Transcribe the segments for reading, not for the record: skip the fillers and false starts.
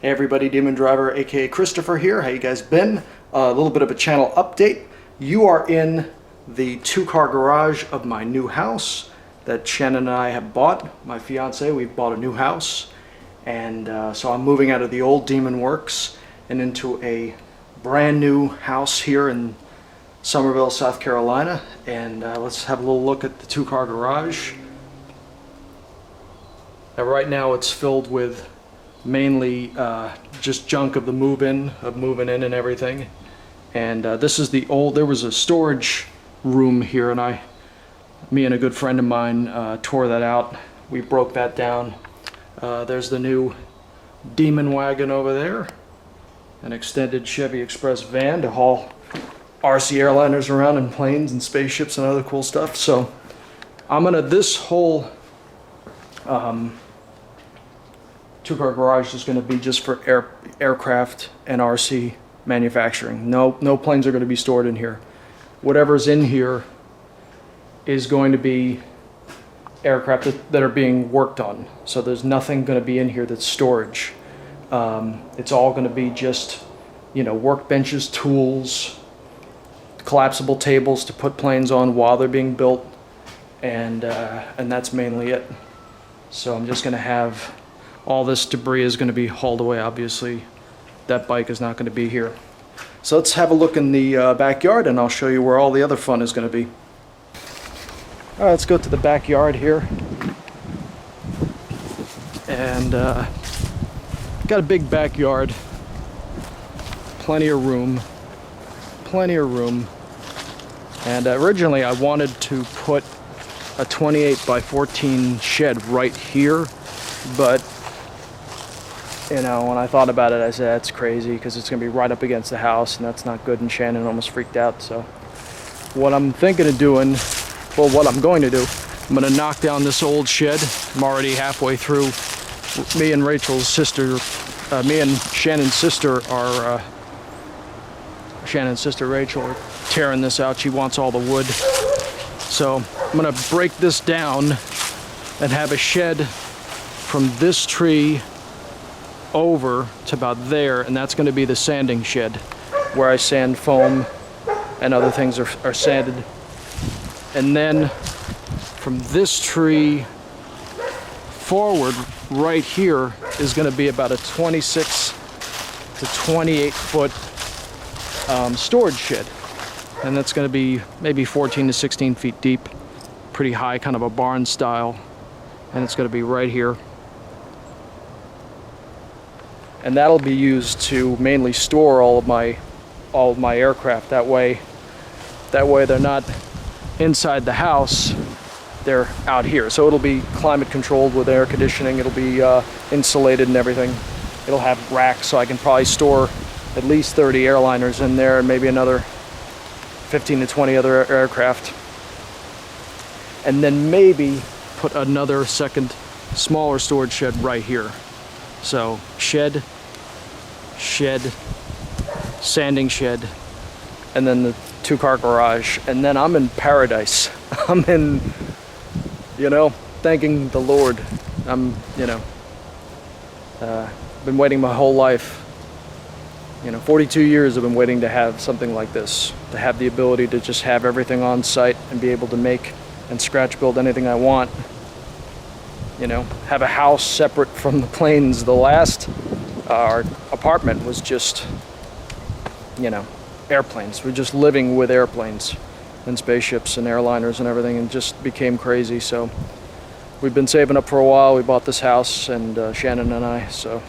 Hey everybody, Demon Driver aka Christopher here. How you guys been? A little bit of a channel update. You are in the two-car garage of my new house that Shannon and I have bought. My fiance, we've bought a new house, and so I'm moving out of the old Demon Works and into a brand new house here in Somerville, South Carolina. And let's have a little look at the two-car garage. Now, right now it's filled with mainly just junk of the moving in and everything. And this is the old, there was a storage room here, and me and a good friend of mine tore that out. We broke that down. There's the new Demon wagon over there, an extended Chevy Express van to haul RC airliners around and planes and spaceships and other cool stuff. So I'm gonna, this whole two-car garage is going to be just for aircraft and RC manufacturing. No planes are going to be stored in here. Whatever's in here is going to be aircraft that are being worked on. So there's nothing going to be in here that's storage. It's all going to be just, you know, workbenches, tools, collapsible tables to put planes on while they're being built, and that's mainly it. So I'm just going to have all this debris is going to be hauled away. Obviously, that bike is not going to be here. So let's have a look in the backyard, and I'll show you where all the other fun is going to be. All right, let's go to the backyard here. And got a big backyard, plenty of room. And originally I wanted to put a 28 by 14 shed right here, but you know, when I thought about it, I said that's crazy because it's going to be right up against the house, and that's not good. And Shannon almost freaked out. So what I'm thinking of doing, well, what I'm going to do, I'm going to knock down this old shed. I'm already halfway through. Me and Rachel's sister, me and Shannon's sister are, Shannon's sister Rachel are tearing this out. She wants all the wood. So I'm going to break this down and have a shed from this tree over to about there, and that's going to be the sanding shed where I sand foam and other things are sanded. And then from this tree forward right here is going to be about a 26 to 28 foot storage shed, and that's going to be maybe 14 to 16 feet deep, pretty high, kind of a barn style, and it's going to be right here. And that'll be used to mainly store all of my aircraft. That way they're not inside the house, they're out here. So it'll be climate controlled with air conditioning. It'll be insulated and everything. It'll have racks, so I can probably store at least 30 airliners in there, and maybe another 15 to 20 other aircraft. And then maybe put another second smaller storage shed right here. So shed, sanding shed, and then the two-car garage, and then I'm in paradise. I'm in, you know, thanking the Lord. I'm, you know, been waiting my whole life. You know, 42 years I've been waiting to have something like this, to have the ability to just have everything on site and be able to make and scratch build anything I want. You know, have a house separate from the planes. The last, our apartment was just, you know, airplanes. We're just living with airplanes and spaceships and airliners and everything, and just became crazy. So we've been saving up for a while. We bought this house, and Shannon and I, so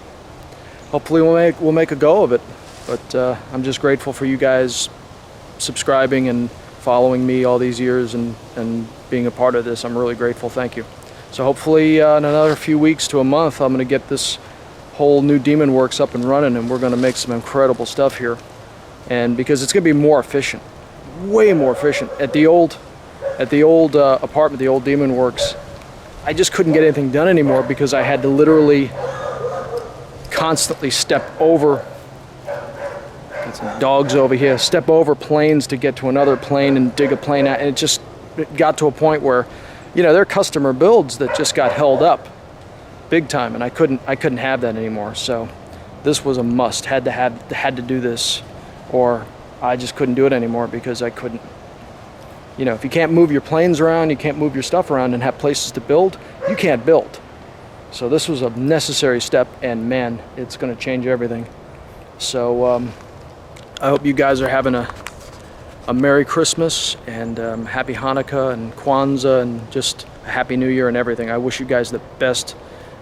hopefully we'll make a go of it. But I'm just grateful for you guys subscribing and following me all these years and being a part of this. I'm really grateful. Thank you. So hopefully in another few weeks to a month, I'm going to get this whole new Demon Works up and running, and we're going to make some incredible stuff here. And because it's going to be more efficient, way more efficient. At the old apartment, the old Demon Works, I just couldn't get anything done anymore because I had to literally constantly step over. Got some dogs over here. Step over planes to get to another plane and dig a plane out, and it got to a point where, you know, there are customer builds that just got held up big time, and I couldn't have that anymore. So this was a must. Had to do this, or I just couldn't do it anymore, because I couldn't. You know, if you can't move your planes around, you can't move your stuff around and have places to build, you can't build. So this was a necessary step, and man, it's going to change everything. So I hope you guys are having a Merry Christmas and Happy Hanukkah and Kwanzaa and just a Happy New Year and everything. I wish you guys the best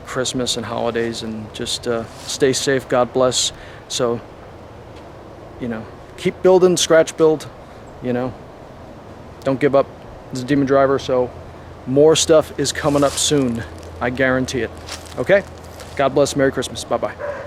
Christmas and holidays, and just stay safe. God bless. So, you know, keep building, scratch build, you know. Don't give up. This is Demon Driver, so more stuff is coming up soon. I guarantee it. Okay? God bless. Merry Christmas. Bye-bye.